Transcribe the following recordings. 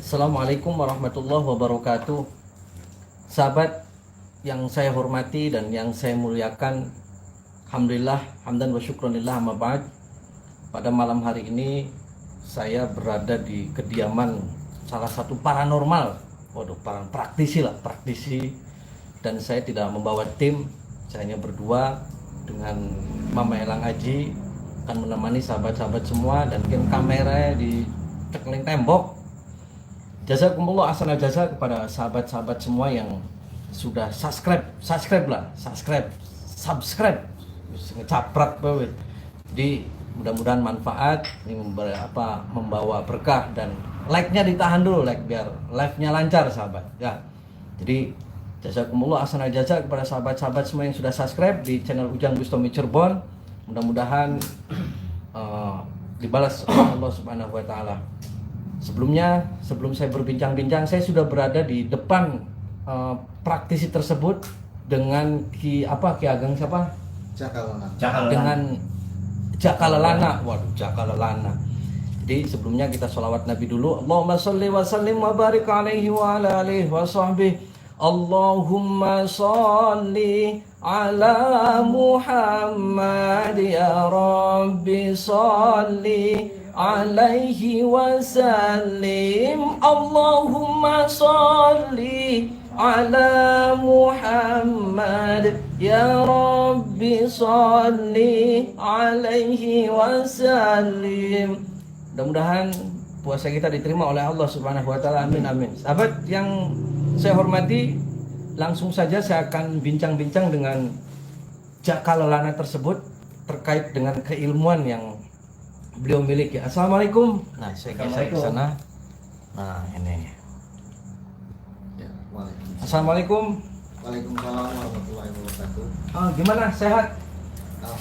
Assalamualaikum warahmatullahi wabarakatuh. Sahabat yang saya hormati dan yang saya muliakan, alhamdulillah, hamdan wa syukronillah, amma ba'd. Pada malam hari ini saya berada di kediaman salah satu paranormal. Waduh, praktisi. Dan saya tidak membawa tim, saya hanya berdua dengan Mama Elang Aji, akan menemani sahabat-sahabat semua, dan mungkin kameranya di cekeling tembok. Jazakumullah ahsanal jazaa kepada sahabat-sahabat semua yang sudah subscribe, ngecaprak banget. Jadi mudah-mudahan manfaat ini, membawa berkah, dan like-nya ditahan dulu, biar live-nya lancar sahabat ya. Jadi jazakumullah ahsanal jazaa kepada sahabat-sahabat semua yang sudah subscribe di channel Ujang Bustami Cirebon. Mudah-mudahan dibalas oleh Allah Subhanahu wa taala. Sebelum saya berbincang-bincang, saya sudah berada di depan praktisi tersebut dengan Ki Ageng siapa? Dengan Jakalalana. Waduh, Jakalalana. Jadi sebelumnya kita sholawat Nabi dulu. Allahumma sholli wa sallim wa barik alaihi wa ala alihi wa sahbihi. Allahumma sholli ala Muhammad ya Rabbi sholli alaihi wasallim. Allahumma sholli ala Muhammad ya Rabbi sholli alaihi wasallim. Mudah-mudahan puasa kita diterima oleh Allah Subhanahu wa taala. Amin amin. Sahabat yang saya hormati, langsung saja saya akan bincang-bincang dengan Jakalalana tersebut terkait dengan keilmuan yang beliau miliki. Assalamualaikum. Nah, saya geser ke sana. Nah, ini. Ya, Assalamualaikum. Waalaikumsalam warahmatullahi wabarakatuh. Gimana? Sehat?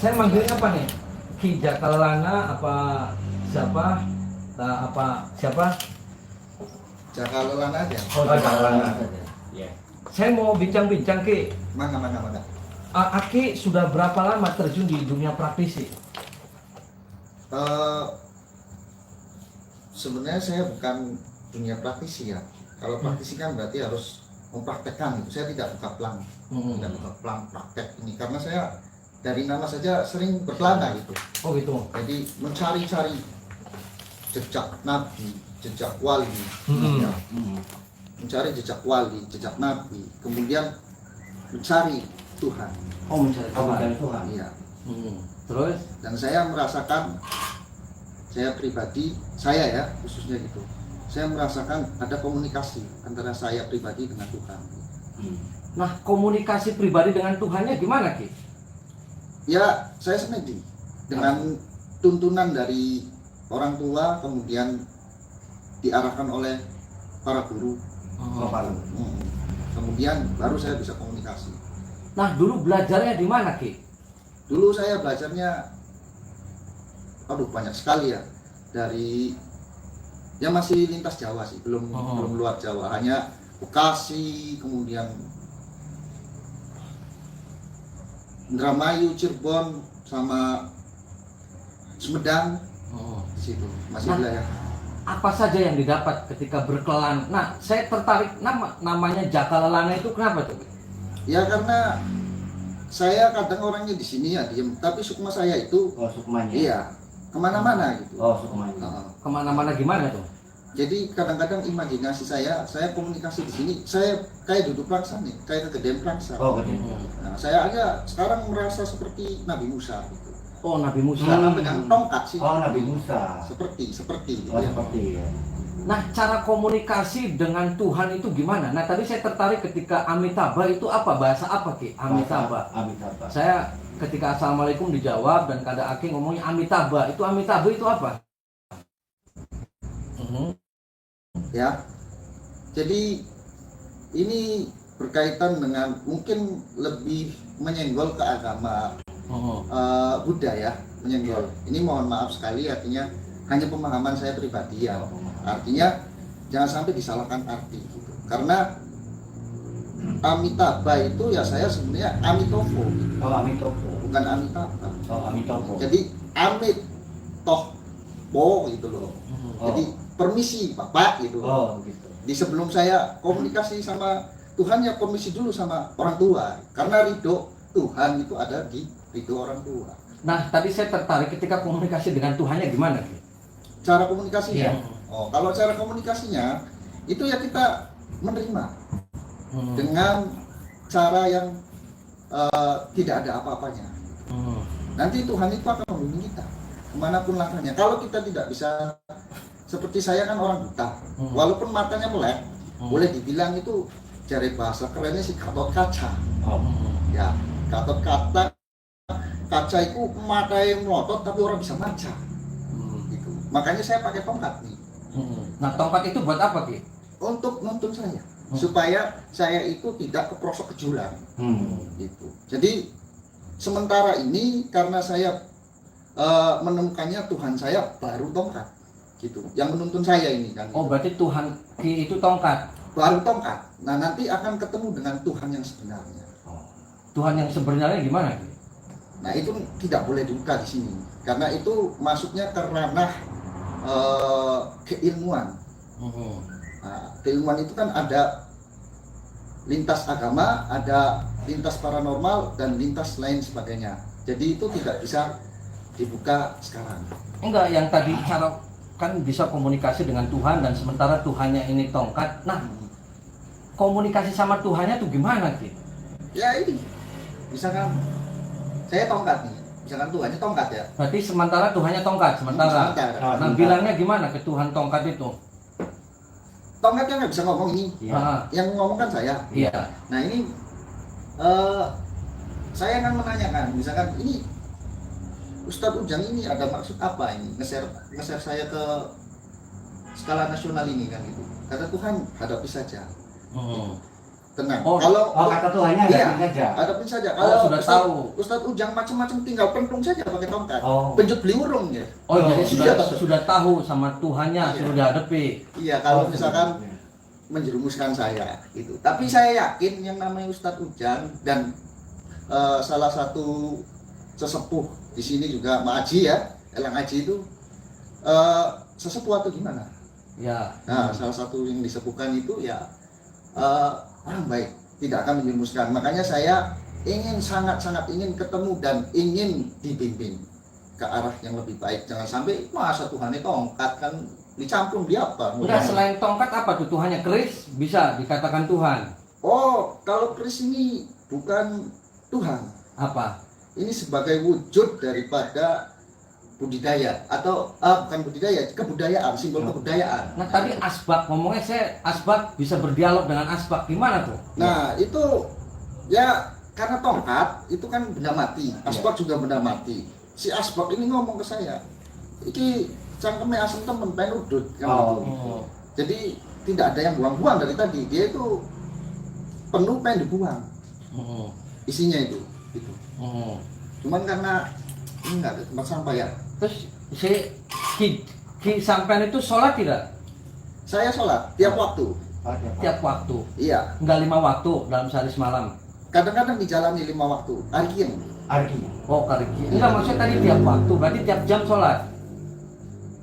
Saya manggilnya apa nih? Ki Jakalalana apa siapa? Siapa? Jakalalana aja. Oh, Jakalalana saja. Ya. Saya mau bincang-bincang, Ki. Mana. Aki sudah berapa lama terjun di dunia praktisi? Sebenarnya saya bukan dunia praktisi ya. Kalau praktisi kan berarti harus mempraktekkan gitu. Saya tidak buka pelang, tidak buka pelang praktek ini karena saya dari nama saja sering berkelana gitu. Oh gitu. Jadi mencari-cari jejak nabi, jejak wali, ya. Mencari jejak wali, jejak nabi, kemudian mencari Tuhan. Oh, mencari Tuhan. Iya. Terus? Dan saya merasakan, saya pribadi, saya ya khususnya gitu, saya merasakan ada komunikasi antara saya pribadi dengan Tuhan. Nah, komunikasi pribadi dengan Tuhannya gimana, Ki? Ya, saya sendiri dengan tuntunan dari orang tua, kemudian diarahkan oleh para guru. Kemudian baru saya bisa komunikasi. Nah, dulu belajarnya di mana, Ki? Dulu saya belajarnya, banyak sekali ya, dari ya masih lintas Jawa sih, belum luar Jawa, hanya Bekasi, kemudian Indramayu, Cirebon, sama Sumedang, di situ masih wilayah. Apa saja yang didapat ketika berkelana? Nah, saya tertarik namanya Jakalalana itu kenapa tuh? Ya karena saya kadang orangnya di sini ya diem, tapi sukma saya itu, sukmanya. iya, kemana-mana gitu. Sukmanya. Kemana-mana gimana tuh? Jadi kadang-kadang imajinasi saya komunikasi di sini, saya kayak duduk praksa nih, kayak kegedean praksa. Nah, saya aja sekarang merasa seperti Nabi Musa gitu. Oh, Nabi Musa. Pegang tongkat sih. Oh, Nabi Musa. Seperti gitu. Oh, seperti ya. Nah, cara komunikasi dengan Tuhan itu gimana? Nah, tadi saya tertarik ketika Amitabha itu apa? Bahasa apa, Ki? Amitabha. Saya ketika Assalamualaikum dijawab dan kada Aki ngomongnya Amitabha. Itu Amitabha itu apa? Ya. Jadi ini berkaitan dengan mungkin lebih menyenggol ke agama Buddha ya, menyenggol. Ini mohon maaf sekali, artinya hanya pemahaman saya pribadi ya. Artinya jangan sampai disalahkan arti gitu. Karena Amitabha itu ya saya sebenarnya Amitofo gitu. Oh, Amitofo. Bukan Amitabha. Oh, Amitofo. Jadi Amit toh po gitu loh. Jadi permisi Bapak gitu. Oh, gitu. Di sebelum saya komunikasi sama Tuhan ya komisi dulu sama orang tua. Karena ridho Tuhan itu ada di ridho orang tua. Nah, tadi saya tertarik ketika komunikasi dengan Tuhannya gimana, Ki? Cara komunikasinya. Iya. Oh, kalau cara komunikasinya itu ya kita menerima Hmm. dengan cara yang tidak ada apa-apanya. Hmm. Nanti Tuhan itu akan membimbing kita kemanapun langkahnya. Kalau kita tidak bisa, seperti saya kan orang buta, walaupun matanya melek, boleh dibilang itu dari bahasa kerennya sih Gatot Kaca. Oh. Ya, Gatot Kaca itu mata yang melotot tapi orang bisa baca. Gitu. Makanya saya pakai tongkat nih Nah, tongkat itu buat apa, Ki? untuk nuntun saya, supaya saya itu tidak keprosok ke jurang. Gitu. Jadi sementara ini karena saya menemukannya Tuhan saya baru tongkat, gitu. Yang menuntun saya ini kan. Oh, berarti Tuhan Ki itu tongkat. Baru tongkat. Nah nanti akan ketemu dengan Tuhan yang sebenarnya. Tuhan yang sebenarnya gimana, Ki? Nah itu tidak boleh dibuka di sini, karena itu masuknya ke ranah keilmuan. Nah, keilmuan itu kan ada lintas agama, ada lintas paranormal dan lintas lain sebagainya. Jadi itu tidak bisa dibuka sekarang. Enggak, yang tadi cara kan bisa komunikasi dengan Tuhan dan sementara Tuhannya ini tongkat. Nah, komunikasi sama Tuhannya tuh gimana, Ki? Ya ini, misalkan saya tongkat nih, misalkan Tuhannya tongkat ya. Berarti sementara Tuhannya tongkat, sementara. Nah, bilangnya gimana ke Tuhan tongkat itu? Tongkatnya nggak bisa ngomong ini, Ah, yang ngomong kan saya. iya. Nah ini saya akan menanyakan, misalkan ini Ustadz Ujang ini ada maksud apa ini nge-share saya ke skala nasional ini kan gitu. Kata Tuhan hadapi saja, tenang. Oh, Kalau kata Tuhannya iya, hadapin saja. hadapin saja. Oh, Kalau sudah tahu. Ustadz Ujang macam-macam tinggal pentung saja pakai tongkat, Oh. penjut beliurung ya. Oh, jadi Iya. sudah tahu sama Tuhannya, Iya. sudah dihadapi. Iya, kalau misalkan menjerumuskan saya gitu. Tapi saya yakin yang namanya Ustadz Ujang dan salah satu sesepuh di sini juga Mak Haji ya, Elang Haji itu sesepuh atau gimana? Ya. Nah, salah satu yang disepuhkan itu ya orang baik, tidak akan menjerumuskan. Makanya saya sangat-sangat ingin ketemu dan ingin dibimbing ke arah yang lebih baik. Jangan sampai masa Tuhan itu tongkat kan dicampur di apa? Enggak, selain tongkat apa tuh Tuhannya? Keris bisa dikatakan Tuhan. Oh, kalau keris ini bukan Tuhan. Apa? Ini sebagai wujud daripada budidaya atau bukan budidaya, kebudayaan, simbol kebudayaan. Nah, tadi asbak, ngomongnya saya asbak bisa berdialog dengan asbak. Gimana tuh? Nah, itu ya karena tongkat itu kan benda mati, asbak juga benda mati. Si asbak ini ngomong ke saya, iki cangkeme asem temen pengen udut kan gitu. Oh. Jadi tidak ada yang buang-buang dari tadi, dia itu penuh pengen dibuang isinya itu. Gitu. Cuman karena ini nggak ada tempat sampah ya. Terus si Ki sampean itu sholat tidak? Saya sholat tiap waktu. Tiap waktu. Iya. Enggak 5 waktu dalam sehari semalam. Kadang-kadang dijalani 5 waktu. Arkin. Oh, kariki. Enggak, maksudnya tadi tiap waktu, berarti tiap jam sholat.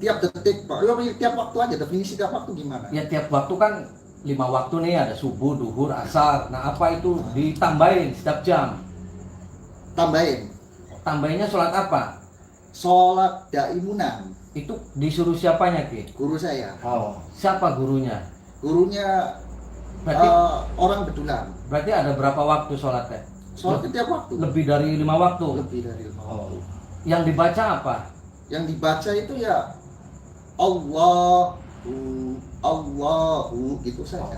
Tiap detik, Pak. Ya, tiap waktu aja. Definisi tiap waktu gimana? Ya tiap waktu kan 5 waktu nih, ada subuh, duhur, asar. Nah, apa itu ditambahin setiap jam? Tambahin. Tambahinnya sholat apa? Sholat daimunan. Itu disuruh siapanya, Ki? Guru saya. Siapa gurunya? Gurunya Berarti orang bedulan. berarti ada berapa waktu sholatnya? Sholat tiap waktu. Lebih dari 5 waktu. Lebih dari 5 waktu. Yang dibaca apa? Yang dibaca itu ya Allahu gitu saja.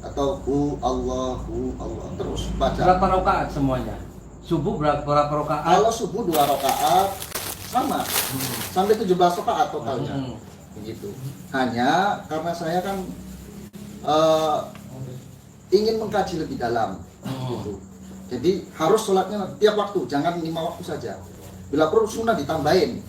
Atau Allahu Allah terus baca. Berapa rakaat semuanya? Subuh berapa rakaat? Kalau subuh 2 rakaat sama sampai 17 rakaat totalnya. Begitu. Hanya karena saya kan ingin mengkaji lebih dalam. Gitu. Jadi harus sholatnya tiap waktu, jangan 5 waktu saja. Bila perlu sunnah ditambahin.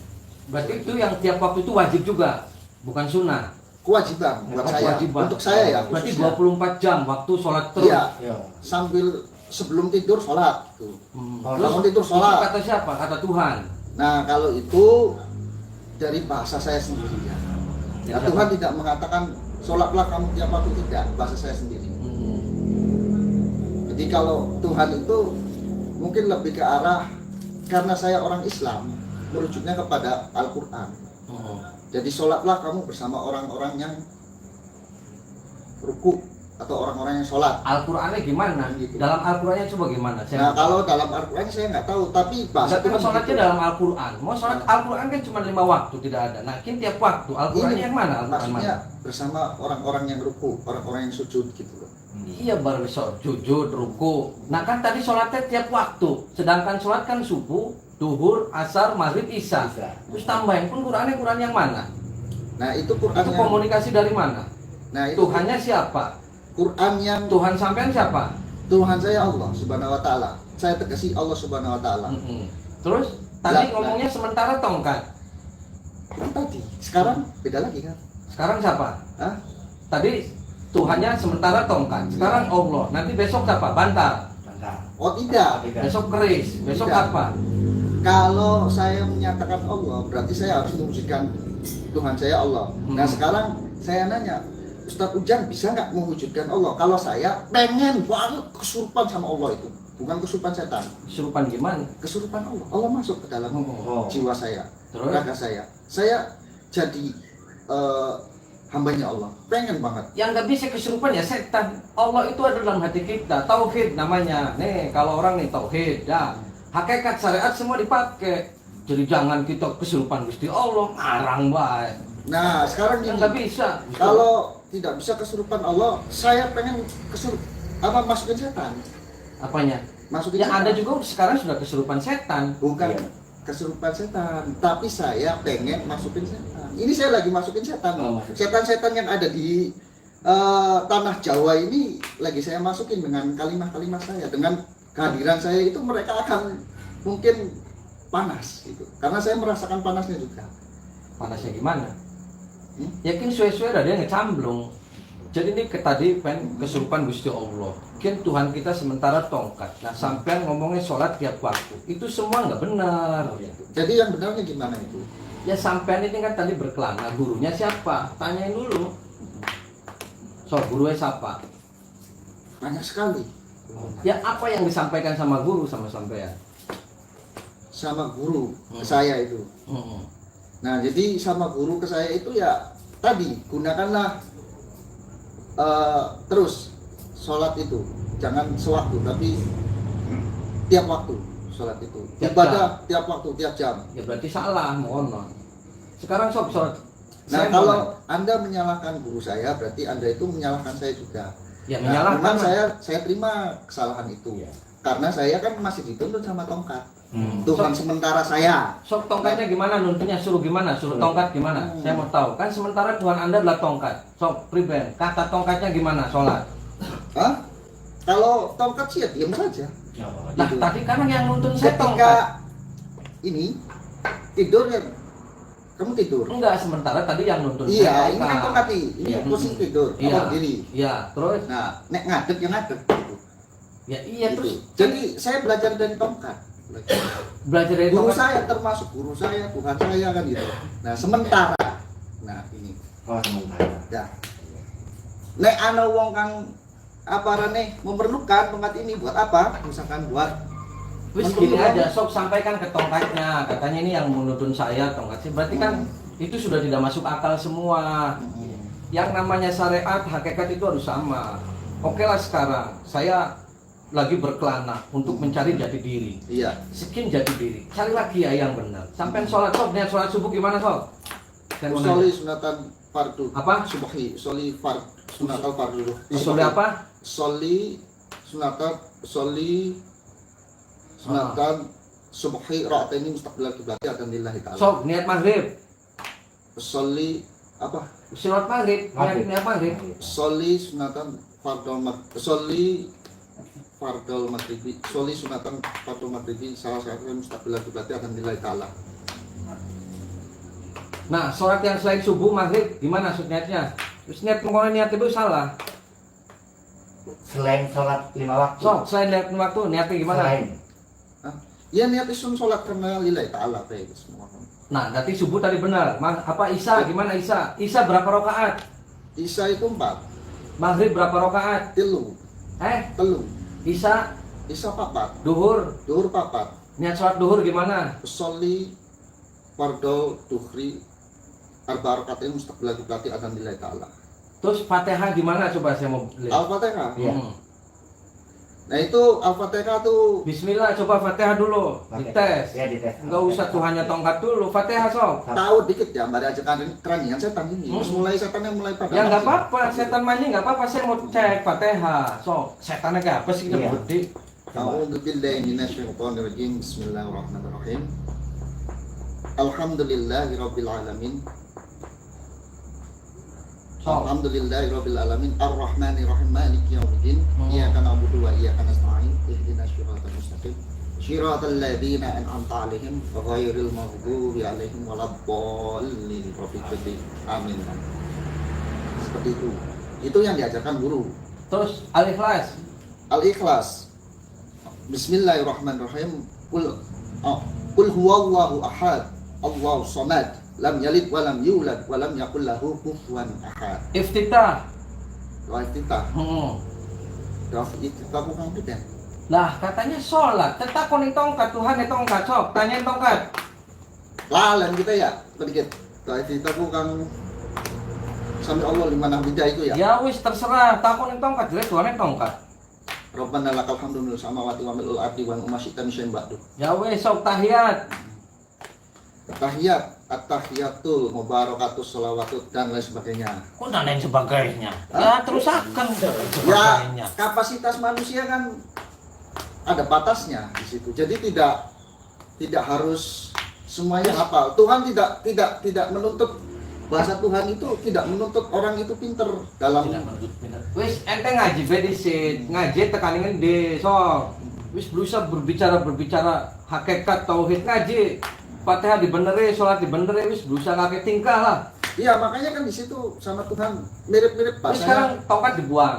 Berarti itu yang tiap waktu itu wajib juga, bukan sunnah. Kewajiban buat saya. Kewajiban. Untuk saya ya. Berarti khususnya. 24 jam waktu sholat terus. Iya. Sambil sebelum tidur sholat. Tuh. Terus Bangun tidur itu sholat. kata siapa? Kata Tuhan. Nah kalau itu dari bahasa saya sendiri ya. Ya, Tuhan tidak mengatakan sholatlah kamu tiap waktu, tidak, bahasa saya sendiri. Jadi kalau Tuhan itu mungkin lebih ke arah, karena saya orang Islam, merujuknya kepada Al-Quran. Jadi sholatlah kamu bersama orang-orang yang ruku atau orang-orang yang sholat. Al-Qur'annya gimana? Gitu. Dalam Al-Qur'annya coba gimana? Nah, kalau dalam Al-Quran saya nggak tahu, tapi bahasa Kan Tuhan sholatnya begitu. dalam Al-Qur'an. Mau sholat Al-Qur'an kan cuma 5 waktu, tidak ada. Nah, kini tiap waktu. Al-Qur'annya Ini yang mana? Al-Qur'an maksudnya mana? bersama orang-orang yang ruku, orang-orang yang sujud gitu loh. Iya, baru sujud, ruku. Nah, kan tadi sholatnya tiap waktu. Sedangkan sholat kan subuh, duhur, asar, maghrib, isya. Terus tambahin pun Qur'annya Qur'an yang mana? Nah, itu Quran Itu yang, komunikasi dari mana? nah itu Tuhannya siapa? Quran yang Tuhan sampean siapa? Tuhan saya Allah Subhanahu wa taala. Saya tegasi Allah Subhanahu wa taala. Terus tadi Lah, ngomongnya sementara tongkat. Itu tadi. Sekarang beda lagi kan? Sekarang siapa? Hah? Tadi Tuhannya sementara tongkat. Sekarang Allah. Nanti besok siapa? Bantal. Mantap. Oh tidak. Besok keris. Besok Tidak. apa? Kalau saya menyatakan Allah, berarti saya harus mewujudkan Tuhan saya Allah. Nah, sekarang saya nanya, Ustadz Ujang bisa nggak mewujudkan Allah? Kalau saya pengen banget kesurupan sama Allah itu, bukan kesurupan setan, Kesurupan gimana? kesurupan Allah. Allah masuk ke dalam Oh. jiwa saya, Terus? raga saya. Saya jadi hambanya Allah. Pengen banget. Yang nggak bisa kesurupan ya setan. Allah itu ada dalam hati kita. Tauhid namanya. Nih kalau orang nih tauhid ya. Hakikat syariat semua dipakai. Jadi jangan kita kesurupan Gusti Allah. Ngarang baik. Nah, sekarang Yang gini, nggak bisa. kalau tidak bisa kesurupan Allah, saya pengen masukin setan. Apanya? Masukin Ya setan. Anda juga sekarang sudah kesurupan setan. Bukan Iya. kesurupan setan, tapi saya pengen masukin setan. Ini saya lagi masukin setan. Oh, masukin. Setan-setan yang ada di tanah Jawa ini lagi saya masukin dengan kalimat-kalimat saya. Dengan kehadiran saya itu mereka akan mungkin panas gitu. Karena saya merasakan panasnya juga. Panasnya gimana? Yakin suwe-suwe ada dia ngecamblung. Jadi ini tadi kesurupan Gusti Allah. Mungkin Tuhan kita sementara tongkat. Nah sampean ngomongnya sholat tiap waktu. Itu semua nggak benar. Jadi yang benarnya gimana itu? Ya sampean ini kan tadi berkelana. Gurunya siapa? Tanyain dulu. So gurunya siapa? Banyak sekali. Ya apa yang disampaikan sama guru sama sampean? Sama guru ke saya itu. Hmm. Nah, jadi sama guru ke saya itu ya tadi gunakanlah terus sholat itu, jangan sewaktu tapi tiap waktu sholat itu. Tiap Ibadah tiap waktu, tiap jam. Ya berarti salah, mohon. Sekarang sob sholat. Nah, Saya kalau mau- Anda menyalahkan guru saya, berarti Anda itu menyalahkan saya juga. ya Nah, menyalahkan. memang saya terima kesalahan itu. Iya. Karena saya kan masih dituntut sama tongkat. Hmm. Tuhan sementara saya. Sob tongkatnya gimana nuntunnya suruh gimana? Suruh tongkat gimana? Saya mau tahu. Kan sementara Tuhan Anda adalah tongkat. Sob pribadi, kata tongkatnya gimana? Sholat. Hah? Kalau tongkat sih ya diam saja. Ya, Pak. Nah Gitu. tadi kan yang nuntun saya Ketika tongkat. ini tidur ya, kamu tidur. Enggak, sementara tadi yang nuntun Iya, saya ini kan tongkat nih. Ini Iya. posisi tidur, Iya. apa diri. Iya, terus Nah, nek ngadeg ya ngadeg. Gitu. ya iya Gitu. terus Jadi saya belajar dari tongkat. belajar dari Guru tongkat. saya termasuk guru saya, Tuhan saya kan gitu. Nah, sementara. Nah, ini. Oh, sementara. Ya. Nek ana wong kang apa rene memerlukan tongkat ini buat apa? Misalkan buat Wis gini aja, sob sampaikan ke tongkatnya. Katanya ini yang menuntun saya tongkat sih. Berarti kan itu sudah tidak masuk akal semua. Yang namanya syariat, hakikat itu harus sama. Oke lah sekarang, saya lagi berkelana untuk mencari jati diri. Iya. Sekian jati diri. Cari lagi ya yang benar. Sampai sholat sob, niat sholat subuh gimana sob? Saya mau Soli nanya. sunatan fardu. Apa? Subahi, soli fard sunatal fardu. Soli apa? Soli sunatan subahi ra'ataini mustaqbilal qiblati akan lillahi ta'ala. Sob, niat maghrib. Soli apa? Sholat maghrib, niat maghrib. Soli sunatan soli fardol maghribi. Soli sunatan fardol maghribi salah satu mustaqbilal qiblati akan lillahi ta'ala. Nah, sholat yang selain subuh, maghrib, gimana niatnya? Terus niat mengkonon niat itu salah. Selain sholat 5 waktu. So, selain niat waktu, niatnya gimana? Selain. Ya niat isun sholat karena lillahi ta'ala kayak gitu semua. Nah, berarti subuh tadi benar. Apa Isya gimana Isya? Isya berapa rakaat? Isya itu 4. Maghrib berapa rakaat? Telu. Telu. Isya Isya 4. duhur. Duhur 4. Niat sholat duhur gimana? Sholli fardhu duhri arba rakaatin mustaqbil qiblati adzan lillahi ta'ala. Terus Fatihah gimana coba saya mau lihat. Al-Fatihah. Hmm. Nah itu Al-Fatihah tuh Bismillah, coba Fatihah dulu. Dites. Ya, dites. Enggak usah Tuhannya tongkat dulu. Fatihah sok. tahu dikit ya, mbak ajakan keranian setan ini. Terus mulai setannya mulai pada. Ya nggak apa-apa, setan main nggak apa-apa. Saya mau cek Fatihah. Sok, setannya kayak apa sih Iya. gede? A'udzu billahi minasyaitonir rajim. Bismillahirrahmanirrahim. Alhamdulillahirabbil alamin. Sok. Alhamdulillahirabbil alamin arrahmanirrahim maliki yaumiddin. Hmm. Iyyaka na'budu wa iyyaka nasta'in. Ihdinas siratal mustaqim. Shiratal ladzina an'amta 'alaihim ghairil maghdubi 'alaihim waladdallin. Amin. Seperti itu. Itu yang diajarkan guru. Terus Al-Ikhlas. Al-Ikhlas. Bismillahirrahmanirrahim. Qul huwallahu ahad. Allahu samad. Lam yalid wa lam yulad wa lam yakul lahu kufuwan ahad. Iftitah. Doa iftitah. Hmm. Doa iftitah bukan beda. Lah katanya sholat. Tetap koning tongkat Tuhan itu tongkat sok. Tanyain tongkat. Lalan kita ya, sedikit. Doa iftitah bukan sami Allah limana bida itu ya. Ya wis terserah. Tak koning tongkat. Jadi Tuhan itu tongkat. Rabbana lakal hamdu minal samawati wa minal ardi wa ma syi'ta min syai'in ba'du. Ya wis sok tahiyat. Tahiyat, at-tahiyatul, mubarakatus, sholawatut dan lain sebagainya. Kok nandain sebagainya? Ya terus akan Ya, kapasitas manusia kan ada batasnya di situ. Jadi tidak harus semuanya hafal. Tuhan tidak menuntut bahasa Tuhan itu tidak menuntut orang itu pinter dalam Wis ente ngaji bedisit, ngaji tekanin di sok. Wis berusaha berbicara hakikat tauhid ngaji. Fatihah dibenerin, sholat dibenerin, wis berusaha kakek tingkah lah. Iya, makanya kan di situ sama Tuhan mirip-mirip Wis sekarang bahasanya. tongkat dibuang.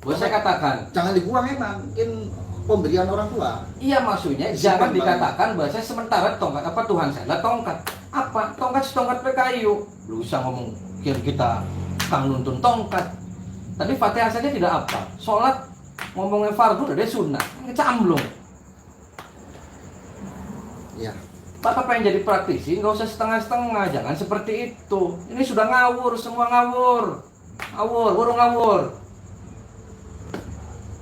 Boleh saya katakan. Jangan dibuang emang, mungkin pemberian orang tua. Iya maksudnya jangan dikatakan bahasa sementara tongkat apa Tuhan saya lah tongkat apa tongkat setongkat PKIU berusaha ngomong kira kita kang nuntun tongkat tadi Fatihah saja tidak apa sholat ngomongnya fardu udah sunnah ngecamblung Iya. Bapak pengen jadi praktisi nggak usah setengah-setengah jangan seperti itu ini sudah ngawur semua ngawur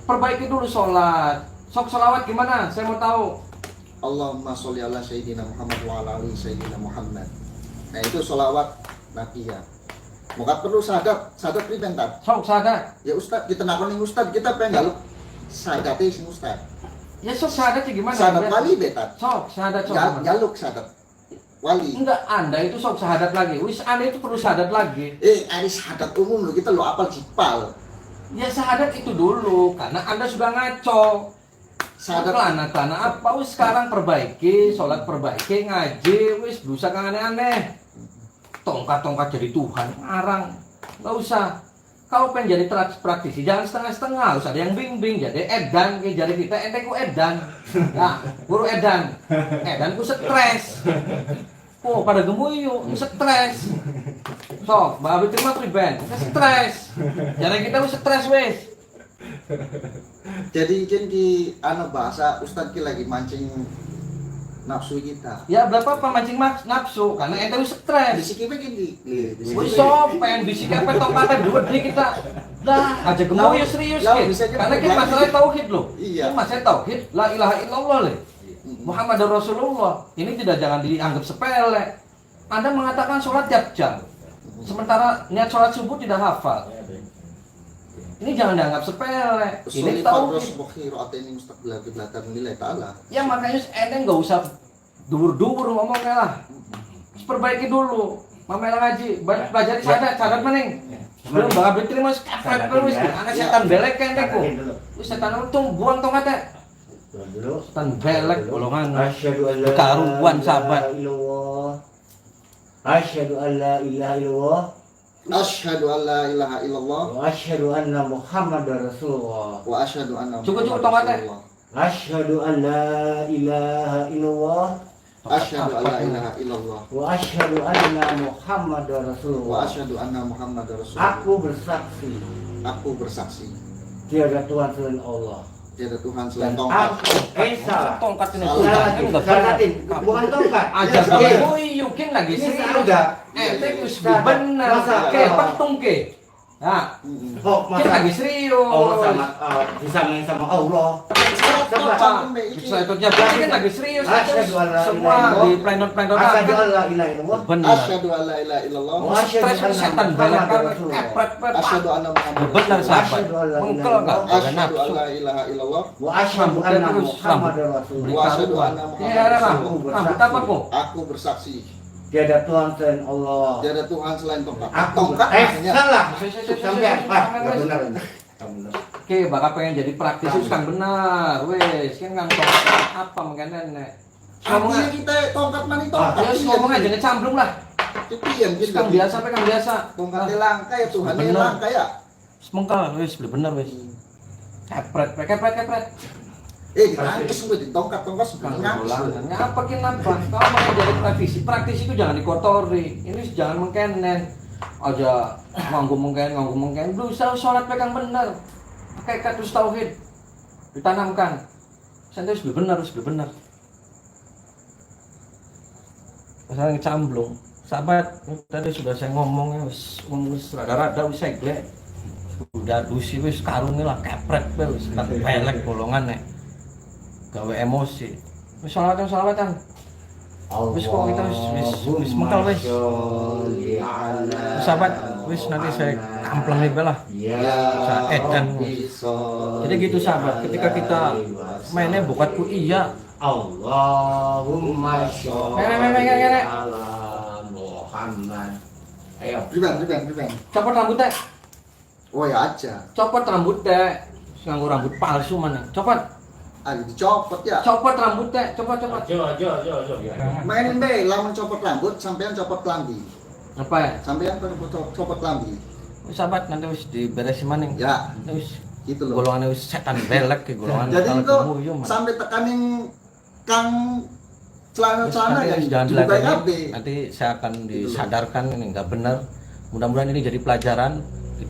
perbaiki dulu sholat sok sholawat gimana saya mau tahu. Allahumma sholli ala sayyidina Muhammad wa ala ali sayyidina Muhammad. Nah, itu sholawat Nabi ya. Moga perlu sadat pribentar. Sok sadat. Ya Ustaz, kita nakon Ustaz, kita pengen galuk sadate sing Ustaz. Ya sok sadat sih gimana? Sadat wali betat. Sok sadat sok. Galuk sadat wali. Enggak, Anda itu sok sadat lagi. Wis Anda itu perlu sadat lagi. Ada sadat umum lo kita lo apal cipal. Ya sadat itu dulu karena Anda sudah ngaco. Sadat Kelana apa wis sekarang perbaiki, sholat perbaiki, ngaji, wis berusaha kang aneh-aneh. Tongkat-tongkat jadi Tuhan, ngarang. Enggak usah. Kalau pengen jadi praktisi jangan setengah-setengah, harus ada yang bimbing. Jadi edan kayak jadi kita ente ku edan. Nah, guru edan. Edan ku stres. Oh, pada gemuyu, stres. Sok, babi terima priben, stres. Jadi kita ku stres wis. jadi mungkin di bahasa Ustaz ki lagi mancing nafsu kita. Ya berapa pemancing nafsu karena ente ku stres. Bisiki begini. Wis sok pengen bisik apa tongkatnya dua di kita. Dah aja gemuyu serius Lah, gitu. bisa aja Karena kita berbagi. masalah tauhid loh. Iya. Ini masalah tauhid, la ilaha illallah le. Muhammad Rasulullah. Ini tidak jangan dianggap sepele. Anda mengatakan sholat tiap jam. Sementara niat sholat subuh tidak hafal. Ini jangan dianggap sepele. Ini tauhid. Ya makanya ente nggak usah dur-dur ngomongnya lah. Perbaiki dulu. Mamela ngaji, belajar sadat maning. Belum bakal diterima sekafat terus. Anak setan belek kan deku. Wis setan itu buang tongkatnya. Setan belek golongan. Asyhadu an la Karuan sahabat. Asyhadu an la ilaha illallah. Asyhadu an la ilaha illallah Wa asyhadu anna Muhammadar Rasulullah. wa asyhadu anna Cukup Muhammadar tongkatnya. Rasulullah. Asyhadu an la ilaha illallah. Asyhadu an la ilaha illallah. Wa asyhadu anna Muhammadar Wa Rasulullah. asyhadu anna Muhammadar Rasulullah. Aku bersaksi Aku bersaksi tiada Tuhan selain Allah. tiada Tuhan Dan selain tongkat. salah. Tongkat ini Salah. Tuhan, Salah, ini enggak salah, benar. Tin. Bukan tongkat. Aja Iya, kamu iya. yukin lagi Ini serius. salah. Ente wis Salah. bener. Masa- Ke patung ke. Nah, Mm-mm. Oh, kita masa lagi serius. Allah sama disamain sama Allah. Bisa ikutnya berarti kan lagi serius. Asyhadu an la Semua ilaha di illallah. planot-planot Asyhadu an la ilaha illallah. bener. Asyhadu an la ilaha illallah. Wa asyhadu Stres anna setan Muhammadar belakang Rasulullah. kepret Asyhadu anna Muhammadar bener Rasulullah. sahabat. Asyhadu an la ilaha Mengkel enggak? illallah. Ada Asyhadu an nafsu. la ilaha illallah. Wa asyhadu Rambutnya anna terus Muhammadar rambut. Rasulullah. Wa asyhadu anna Ya, Muhammadar ada Rasulullah. rambut apa kok? Aku bersaksi Tiada Tuhan selain Allah. tiada Tuhan selain tongkat. Aku Tongkat namanya. salah. Sampai Sampean. Enggak benar. Benar. Oke, bakal pengen jadi praktisi Kamu. kan benar. Wes, kan kan tongkat apa mungkin nenek. Ngomong Artinya kita tongkat mani tongkat. ya ngomong aja ngecamblung lah. Kepian gitu. Kang biasa apa kang biasa. Tongkatnya langka ya Tuhan, Bener. langka ya. Semengkal wes bener wes. Kepret. Dirangkes gue di tongkat-tongkat Kang sebenarnya. bolangan. Ngapa kenapa? Kalau mau jadi praktisi, praktisi itu jangan dikotori. Ini jangan mengkenen. Aja nganggu mengken. Lu sholat pegang bener. Pakai katus tauhid. Ditanamkan. Santai sudah benar. Masalah ngecamblung. Sahabat, tadi sudah saya ngomong ya, wis rada-rada wis seglek. Udah dusi wis karunge lah kepret wis tak pelek bolongan nek. Gawe emosi. Wis salawatan. Wis kok kita wis mengkal wis. Sahabat, wis nanti saya kamplang iba lah. Saya edan. Jadi gitu sahabat, ketika kita mainnya bukan ku iya. Allahumma sholli ala Muhammad. Ayo. Ribang. Copot rambutnya. Oh ya aja. Copot rambutnya. Nganggo rambut palsu mana? Copot. Ada dicopot ya. Copot rambutnya. Copot. Jo. Mainin deh, lamun copot rambut, sampean copot lambi. Apa ya? Sampean kan copot lambi. Wis sahabat nanti wis diberesin maning. Ya, Wis gitu loh. golongannya wis setan belek ke golongan. Jadi kalau itu kemuyu, man. sampai tekanin Kang celana-celana Nanti yang jangan dibuka diladeni. KB. Nanti saya akan disadarkan ini nggak benar. Mudah-mudahan ini jadi pelajaran